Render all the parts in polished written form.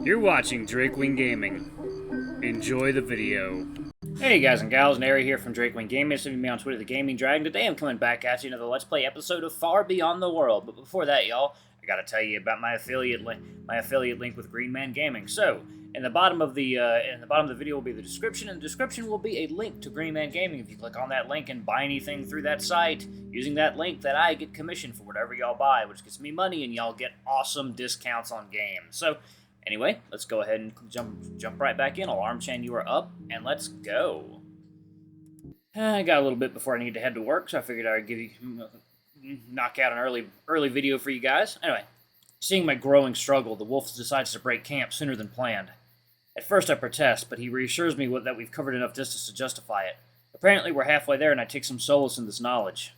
You're watching Drakewing Gaming. Enjoy the video. Hey guys and gals, Nary here from Drakewing Gaming. Send me on Twitter, the Gaming Dragon. Today I'm coming back at you another Let's Play episode of Far Beyond the World. But before that, y'all, I gotta tell you about my affiliate link with Green Man Gaming. So, in the bottom of the video will be the description, and the description will be a link to Green Man Gaming. If you click on that link and buy anything through that site, using that link, that I get commission for whatever y'all buy, which gets me money, and y'all get awesome discounts on games. So, anyway, let's go ahead and jump right back in. Alarm chain, you are up, and let's go. I got a little bit before I need to head to work, so I figured I'd knock out an early video for you guys. Anyway, seeing my growing struggle, the wolf decides to break camp sooner than planned. At first I protest, but he reassures me that we've covered enough distance to justify it. Apparently we're halfway there, and I take some solace in this knowledge.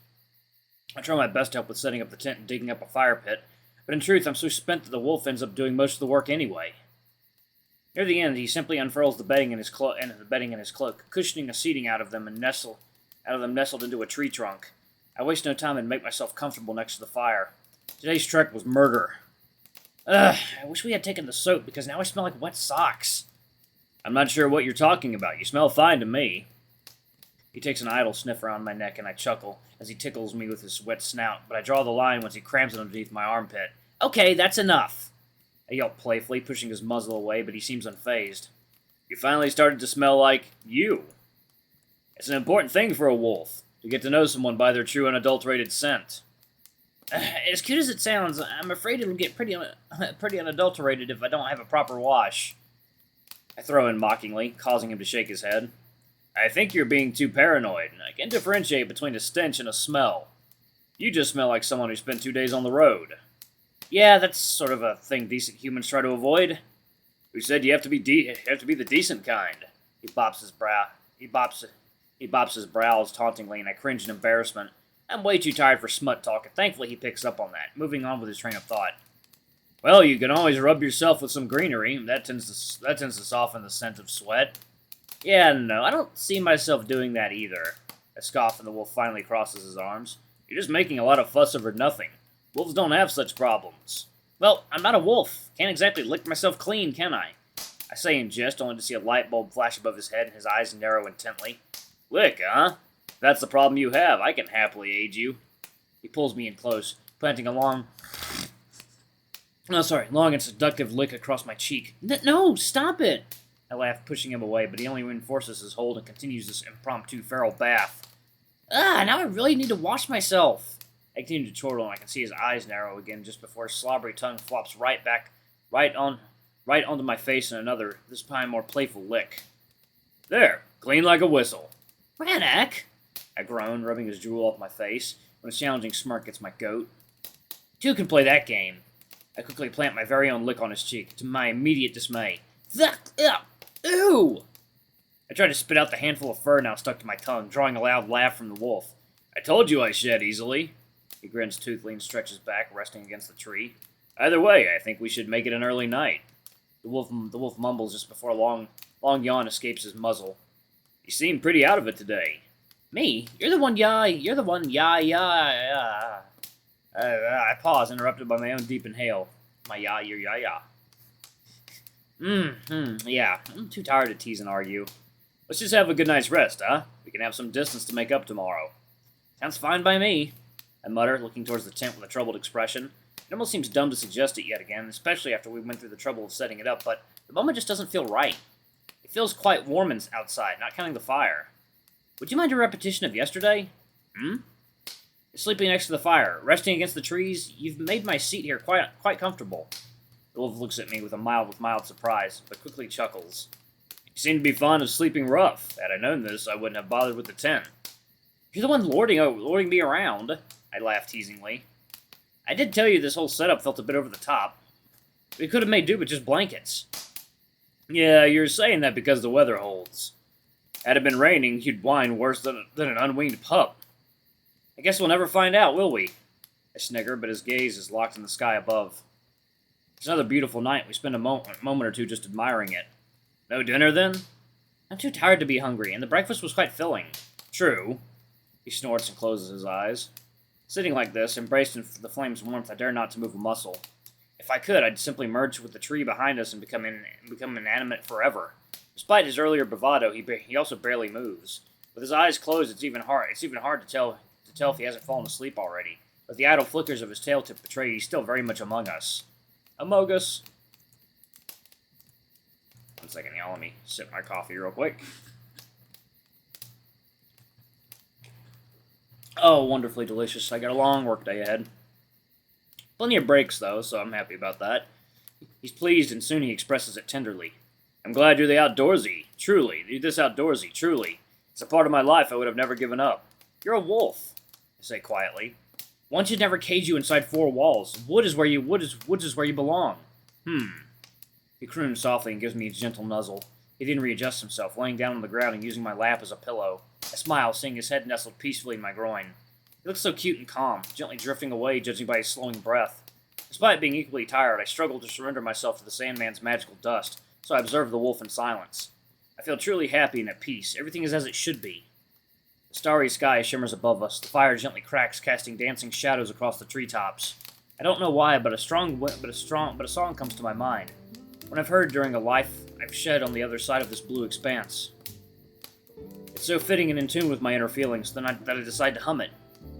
I try my best to help with setting up the tent and digging up a fire pit, but in truth I'm so spent that the wolf ends up doing most of the work anyway. Near the end, he simply unfurls the bedding in his cloak, cushioning a seating out of them nestled into a tree trunk. I waste no time and make myself comfortable next to the fire. Today's trek was murder. Ugh, I wish we had taken the soap, because now I smell like wet socks. I'm not sure what you're talking about. You smell fine to me. He takes an idle sniff around my neck, and I chuckle as he tickles me with his wet snout, but I draw the line once he crams it underneath my armpit. Okay, that's enough. I yelp playfully, pushing his muzzle away, but he seems unfazed. You finally started to smell like you. It's an important thing for a wolf, to get to know someone by their true unadulterated scent. As cute as it sounds, I'm afraid it'll get pretty unadulterated if I don't have a proper wash. I throw in mockingly, causing him to shake his head. I think you're being too paranoid. I can't differentiate between a stench and a smell. You just smell like someone who spent 2 days on the road. Yeah, that's sort of a thing decent humans try to avoid. Who said you have to be the decent kind? He bops his brow. He bops his brows tauntingly, and I cringe in embarrassment. I'm way too tired for smut talk, and thankfully he picks up on that, moving on with his train of thought. Well, you can always rub yourself with some greenery. That tends to soften the scent of sweat. Yeah, no, I don't see myself doing that either. I scoff, and the wolf finally crosses his arms. You're just making a lot of fuss over nothing. Wolves don't have such problems. Well, I'm not a wolf. Can't exactly lick myself clean, can I? I say in jest, only to see a light bulb flash above his head and his eyes narrow intently. Lick, huh? If that's the problem you have, I can happily aid you. He pulls me in close, planting a long and seductive lick across my cheek. No, stop it! I laugh, pushing him away, but he only reinforces his hold and continues this impromptu feral bath. Now I really need to wash myself. I continue to chortle, and I can see his eyes narrow again just before his slobbery tongue flops right onto my face in another, this time more playful lick. There, clean like a whistle. Ranok! I groan, rubbing his drool off my face, when a challenging smirk gets my goat. Two can play that game. I quickly plant my very own lick on his cheek, to my immediate dismay. Ew! I try to spit out the handful of fur now stuck to my tongue, drawing a loud laugh from the wolf. I told you I shed easily. He grins toothily and stretches back, resting against the tree. Either way, I think we should make it an early night. The wolf mumbles just before a long yawn escapes his muzzle. You seem pretty out of it today. Me? You're the one, yeah. I pause, interrupted by my own deep inhale. My yeah. Yeah. I'm too tired to tease and argue. Let's just have a good night's rest, huh? We can have some distance to make up tomorrow. Sounds fine by me, I mutter, looking towards the tent with a troubled expression. It almost seems dumb to suggest it yet again, especially after we went through the trouble of setting it up, but the moment just doesn't feel right. It feels quite warm outside, not counting the fire. Would you mind a repetition of yesterday? You're sleeping next to the fire, resting against the trees. You've made my seat here quite comfortable. The wolf looks at me with mild surprise, but quickly chuckles. You seem to be fond of sleeping rough. Had I known this, I wouldn't have bothered with the tent. You're the one lording me around, I laugh teasingly. I did tell you this whole setup felt a bit over the top. We could have made do with just blankets. Yeah, you're saying that because the weather holds. Had it been raining, you'd whine worse than an unweaned pup. I guess we'll never find out, will we? I snigger, but his gaze is locked in the sky above. It's another beautiful night. We spend a moment or two just admiring it. No dinner, then? I'm too tired to be hungry, and the breakfast was quite filling. True. He snorts and closes his eyes. Sitting like this, embraced in the flame's warmth, I dare not to move a muscle. If If I could, I'd simply merge with the tree behind us and become inanimate forever. Despite his earlier bravado, he also barely moves. With his eyes closed, it's even hard to tell if he hasn't fallen asleep already. But the idle flickers of his tail tip betray he's still very much among us. Among us. 1 second, y'all. Let me sip my coffee real quick. Oh, wonderfully delicious. I got a long workday ahead. Plenty of breaks, though, so I'm happy about that. He's pleased, and soon he expresses it tenderly. I'm glad you're the outdoorsy. Truly. You're this outdoorsy. Truly. It's a part of my life I would have never given up. You're a wolf, I say quietly. One should never cage you inside 4 walls. Woods is where you belong. He croons softly and gives me a gentle nuzzle. He then readjusts himself, laying down on the ground and using my lap as a pillow. I smile, seeing his head nestled peacefully in my groin. He looks so cute and calm, gently drifting away, judging by his slowing breath. Despite being equally tired, I struggle to surrender myself to the Sandman's magical dust, so I observe the wolf in silence. I feel truly happy and at peace. Everything is as it should be. The starry sky shimmers above us. The fire gently cracks, casting dancing shadows across the treetops. I don't know why, but a song comes to my mind. One I've heard during a life I've shed on the other side of this blue expanse. It's so fitting and in tune with my inner feelings that I decide to hum it.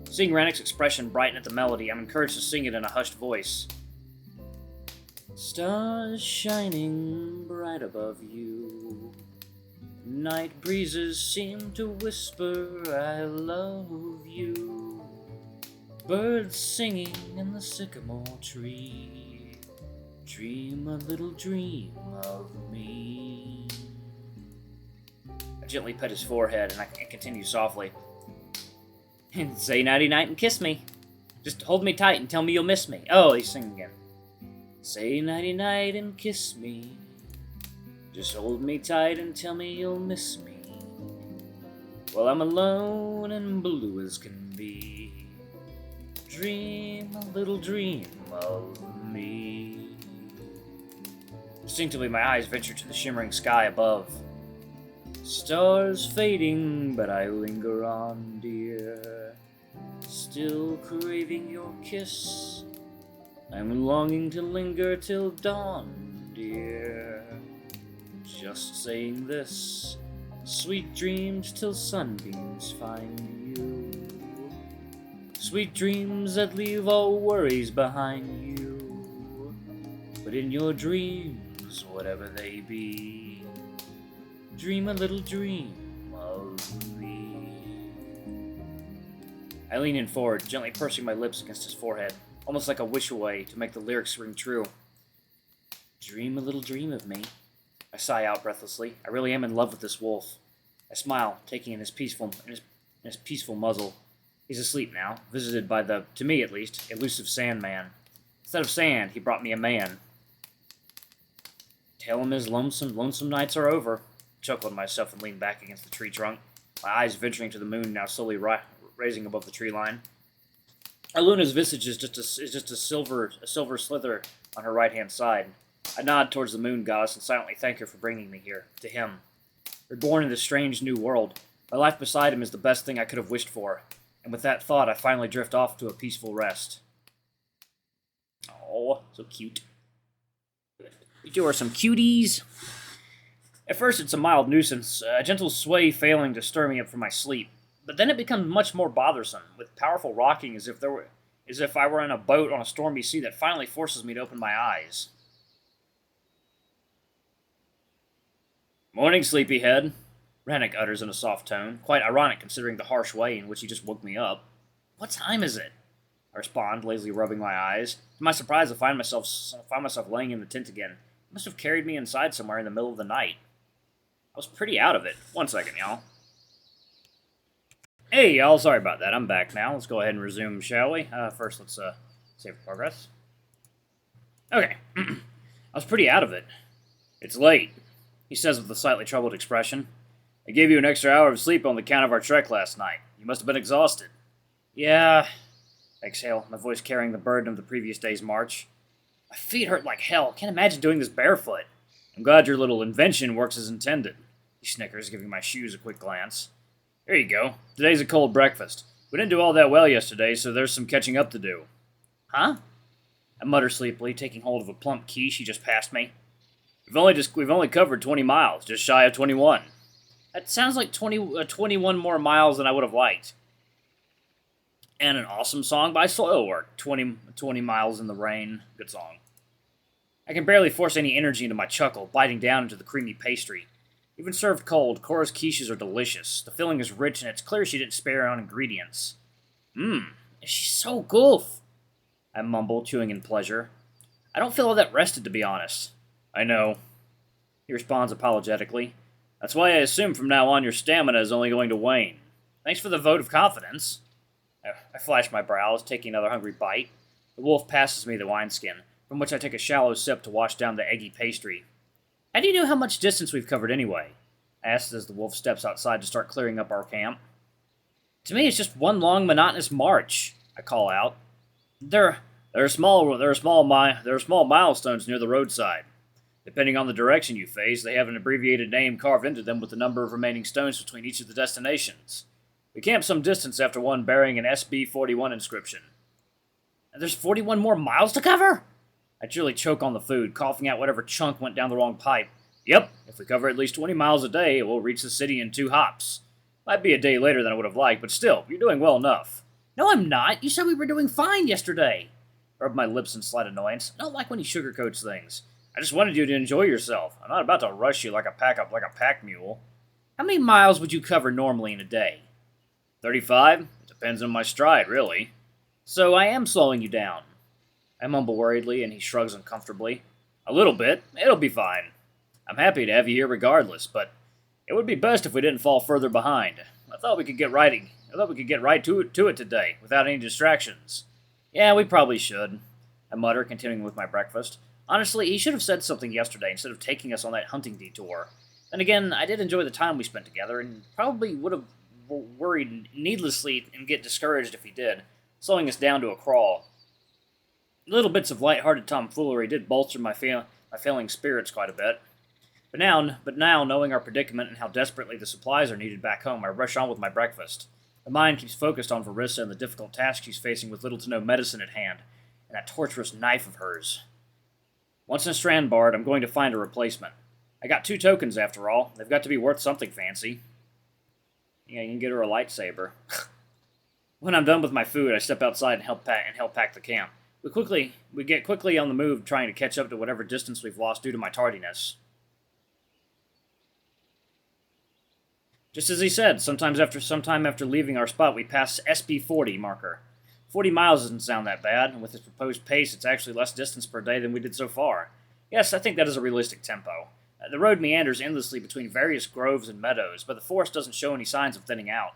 Seeing Ranok's expression brighten at the melody, I'm encouraged to sing it in a hushed voice. Stars shining bright above you. Night breezes seem to whisper, I love you. Birds singing in the sycamore tree. Dream a little dream of me. I gently pet his forehead and I continue softly. And say nighty-night and kiss me. Just hold me tight and tell me you'll miss me. Oh, he's singing again. Say nighty-night and kiss me. Just hold me tight and tell me you'll miss me. Well, I'm alone and blue as can be. Dream a little dream of me. Instinctively, my eyes venture to the shimmering sky above. Stars fading, but I linger on, dear. Still craving your kiss. I'm longing to linger till dawn, dear. Just saying this. Sweet dreams till sunbeams find you. Sweet dreams that leave all worries behind you. But in your dreams, whatever they be, dream a little dream of me. I lean in forward, gently pursing my lips against his forehead, almost like a wish away to make the lyrics ring true. Dream a little dream of me. I sigh out breathlessly. I really am in love with this wolf. I smile, taking in his peaceful muzzle. He's asleep now, visited by the, to me at least, elusive Sandman. Instead of sand, he brought me a man. Tell him his lonesome nights are over. I chuckled to myself and leaned back against the tree trunk, my eyes venturing to the moon now slowly raising above the tree line. Luna's visage is just a silver slither on her right-hand side. I nod towards the moon goddess and silently thank her for bringing me here, to him. Reborn in this strange new world, my life beside him is the best thing I could have wished for, and with that thought I finally drift off to a peaceful rest. Oh, so cute. You two are some cuties. At first it's a mild nuisance, a gentle sway failing to stir me up from my sleep, but then it becomes much more bothersome, with powerful rocking as if I were in a boat on a stormy sea that finally forces me to open my eyes. Morning, sleepyhead, Ranok utters in a soft tone, quite ironic considering the harsh way in which he just woke me up. What time is it? I respond, lazily rubbing my eyes. To my surprise, I find myself laying in the tent again. It must have carried me inside somewhere in the middle of the night. I was pretty out of it. 1 second, y'all. Hey, y'all, sorry about that. I'm back now. Let's go ahead and resume, shall we? First, let's save progress. Okay. I was pretty out of it. It's late, he says with a slightly troubled expression. I gave you an extra hour of sleep on the count of our trek last night. You must have been exhausted. Yeah, exhale, my voice carrying the burden of the previous day's march. My feet hurt like hell. Can't imagine doing this barefoot. I'm glad your little invention works as intended, he snickers, giving my shoes a quick glance. There you go. Today's a cold breakfast. We didn't do all that well yesterday, so there's some catching up to do. Huh? I mutter sleepily, taking hold of a plump quiche he just passed me. We've only covered 20 miles, just shy of 21. That sounds like 21 more miles than I would have liked. And an awesome song by Soilwork, 20 miles in the rain. Good song. I can barely force any energy into my chuckle, biting down into the creamy pastry. Even served cold, Cora's quiches are delicious. The filling is rich, and it's clear she didn't spare on ingredients. She's so goof, I mumble, chewing in pleasure. I don't feel all that rested, to be honest. I know, he responds apologetically. That's why I assume from now on your stamina is only going to wane. Thanks for the vote of confidence. I flash my brows, taking another hungry bite. The wolf passes me the wineskin, from which I take a shallow sip to wash down the eggy pastry. How do you know how much distance we've covered anyway? I ask as the wolf steps outside to start clearing up our camp. To me, it's just one long, monotonous march, I call out. There are small milestones near the roadside. Depending on the direction you face, they have an abbreviated name carved into them with the number of remaining stones between each of the destinations. We camp some distance after one bearing an SB-41 inscription. And there's 41 more miles to cover? I truly choke on the food, coughing out whatever chunk went down the wrong pipe. Yep, if we cover at least 20 miles a day, we'll reach the city in 2 hops. Might be a day later than I would have liked, but still, you're doing well enough. No, I'm not. You said we were doing fine yesterday. I rub my lips in slight annoyance. I don't like when he sugarcoats things. I just wanted you to enjoy yourself. I'm not about to rush you like a pack mule. How many miles would you cover normally in a day? 35? It depends on my stride, really. So I am slowing you down. I mumble worriedly, and he shrugs uncomfortably. A little bit. It'll be fine. I'm happy to have you here regardless, but it would be best if we didn't fall further behind. I thought we could get right to it today, without any distractions. Yeah, we probably should, I mutter, continuing with my breakfast. Honestly, he should have said something yesterday instead of taking us on that hunting detour. Then again, I did enjoy the time we spent together, and probably would have worried needlessly and get discouraged if he did, slowing us down to a crawl. Little bits of light-hearted tomfoolery did bolster my failing spirits quite a bit. But now, knowing our predicament and how desperately the supplies are needed back home, I rush on with my breakfast. The mind keeps focused on Verissa and the difficult task she's facing with little to no medicine at hand, and that torturous knife of hers. Once in Strandbard, I'm going to find a replacement. I got 2 tokens after all. They've got to be worth something fancy. Yeah, you can get her a lightsaber. When I'm done with my food, I step outside and help pack the camp. We get quickly on the move, trying to catch up to whatever distance we've lost due to my tardiness. Just as he said, sometime after leaving our spot, we pass SB-40 marker. 40 miles doesn't sound that bad, and with his proposed pace, it's actually less distance per day than we did so far. Yes, I think that is a realistic tempo. The road meanders endlessly between various groves and meadows, but the forest doesn't show any signs of thinning out.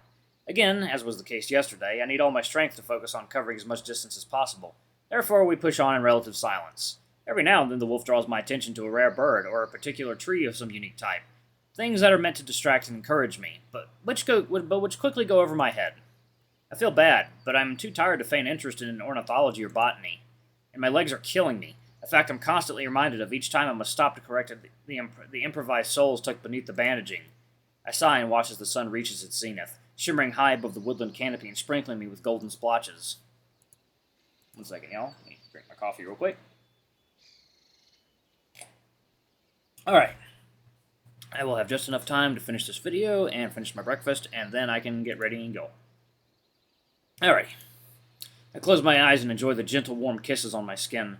Again, as was the case yesterday, I need all my strength to focus on covering as much distance as possible. Therefore, we push on in relative silence. Every now and then the wolf draws my attention to a rare bird, or a particular tree of some unique type. Things that are meant to distract and encourage me, but which quickly go over my head. I feel bad, but I'm too tired to feign interest in ornithology or botany, and my legs are killing me. In fact, I'm constantly reminded of each time I must stop to correct the improvised soles tucked beneath the bandaging. I sigh and watch as the sun reaches its zenith, shimmering high above the woodland canopy and sprinkling me with golden splotches. 1 second, y'all. Let me drink my coffee real quick. Alright. I will have just enough time to finish this video and finish my breakfast, and then I can get ready and go. Alright. I close my eyes and enjoy the gentle, warm kisses on my skin.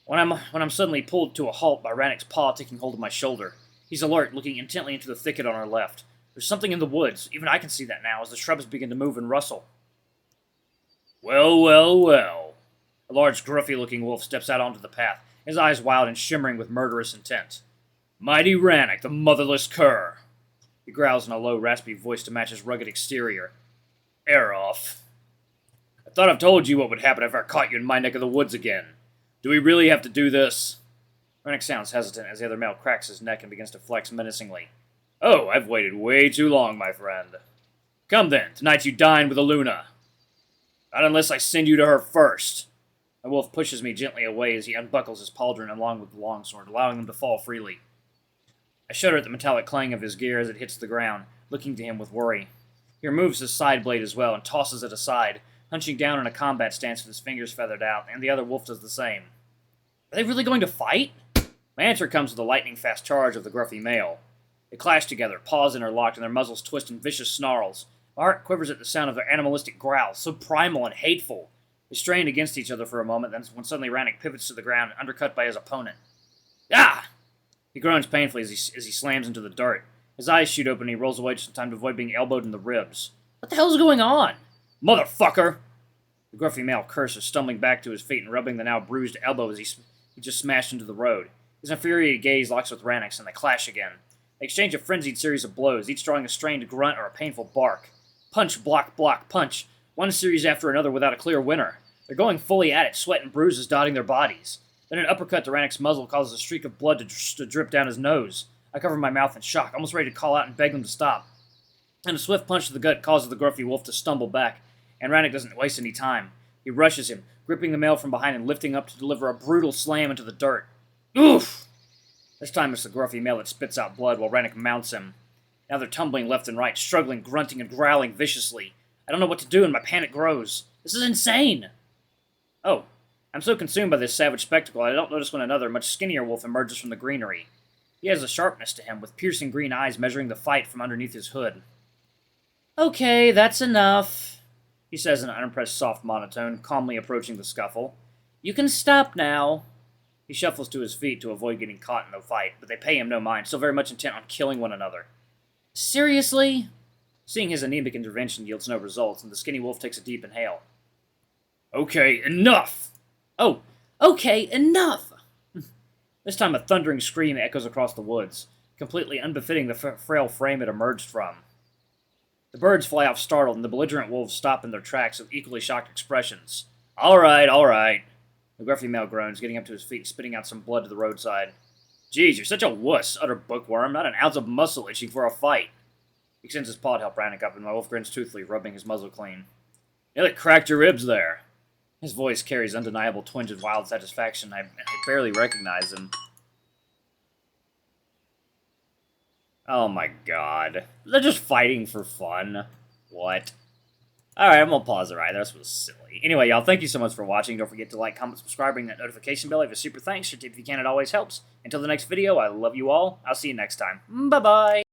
When I'm suddenly pulled to a halt by Ranok's paw taking hold of my shoulder. He's alert, looking intently into the thicket on our left. There's something in the woods. Even I can see that now, as the shrubs begin to move and rustle. Well, well, well. A large, gruffy-looking wolf steps out onto the path, his eyes wild and shimmering with murderous intent. Mighty Ranok, the motherless cur. He growls in a low, raspy voice to match his rugged exterior. Air off. I thought I've told you what would happen if I caught you in my neck of the woods again. Do we really have to do this? Ranok sounds hesitant as the other male cracks his neck and begins to flex menacingly. Oh, I've waited way too long, my friend. Come then, tonight you dine with Aluna. Not unless I send you to her first. The wolf pushes me gently away as he unbuckles his pauldron along with the longsword, allowing them to fall freely. I shudder at the metallic clang of his gear as it hits the ground, looking to him with worry. He removes his side blade as well and tosses it aside, hunching down in a combat stance with his fingers feathered out, and the other wolf does the same. Are they really going to fight? My answer comes with a lightning-fast charge of the gruffy male. They clash together, paws interlocked, and their muzzles twist in vicious snarls. My heart quivers at the sound of their animalistic growls, so primal and hateful. They strained against each other for a moment, then when suddenly Ranok pivots to the ground, undercut by his opponent. Ah! He groans painfully as he slams into the dirt. His eyes shoot open and he rolls away just in time to avoid being elbowed in the ribs. What the hell's going on? Motherfucker! The gruffy male curses, stumbling back to his feet and rubbing the now bruised elbow as he just smashed into the road. His infuriated gaze locks with Ranok's and they clash again. They exchange a frenzied series of blows, each drawing a strained grunt or a painful bark. Punch, block, block, punch. One series after another without a clear winner. They're going fully at it, sweat and bruises dotting their bodies. Then an uppercut to Ranok's muzzle causes a streak of blood to drip down his nose. I cover my mouth in shock, almost ready to call out and beg them to stop. And a swift punch to the gut causes the gruffy wolf to stumble back, and Ranok doesn't waste any time. He rushes him, gripping the male from behind and lifting up to deliver a brutal slam into the dirt. Oof! This time it's the gruffy male that spits out blood while Ranok mounts him. Now they're tumbling left and right, struggling, grunting, and growling viciously. I don't know what to do and my panic grows. This is insane! Oh, I'm so consumed by this savage spectacle I don't notice when another, much skinnier wolf emerges from the greenery. He has a sharpness to him, with piercing green eyes measuring the fight from underneath his hood. Okay, that's enough, he says in an unimpressed soft monotone, calmly approaching the scuffle. You can stop now. He shuffles to his feet to avoid getting caught in the fight, but they pay him no mind, still very much intent on killing one another. Seriously? Seeing his anemic intervention yields no results, and the skinny wolf takes a deep inhale. Okay, enough! Oh, okay, enough! This time a thundering scream echoes across the woods, completely unbefitting the frail frame it emerged from. The birds fly off startled, and the belligerent wolves stop in their tracks with equally shocked expressions. All right. The gruffy male groans, getting up to his feet and spitting out some blood to the roadside. Geez, you're such a wuss, utter bookworm, not an ounce of muscle itching for a fight. He extends his paw to help Ranok up, and my wolf grins toothfully, rubbing his muzzle clean. Nearly cracked your ribs there. His voice carries undeniable twinge of wild satisfaction. I barely recognize him. Oh my god. They're just fighting for fun. What? Alright, I'm gonna pause it right there. This was silly. Anyway, y'all, thank you so much for watching. Don't forget to like, comment, subscribe, ring that notification bell. If a super thanks, your tip if you can, it always helps. Until the next video, I love you all. I'll see you next time. Bye-bye.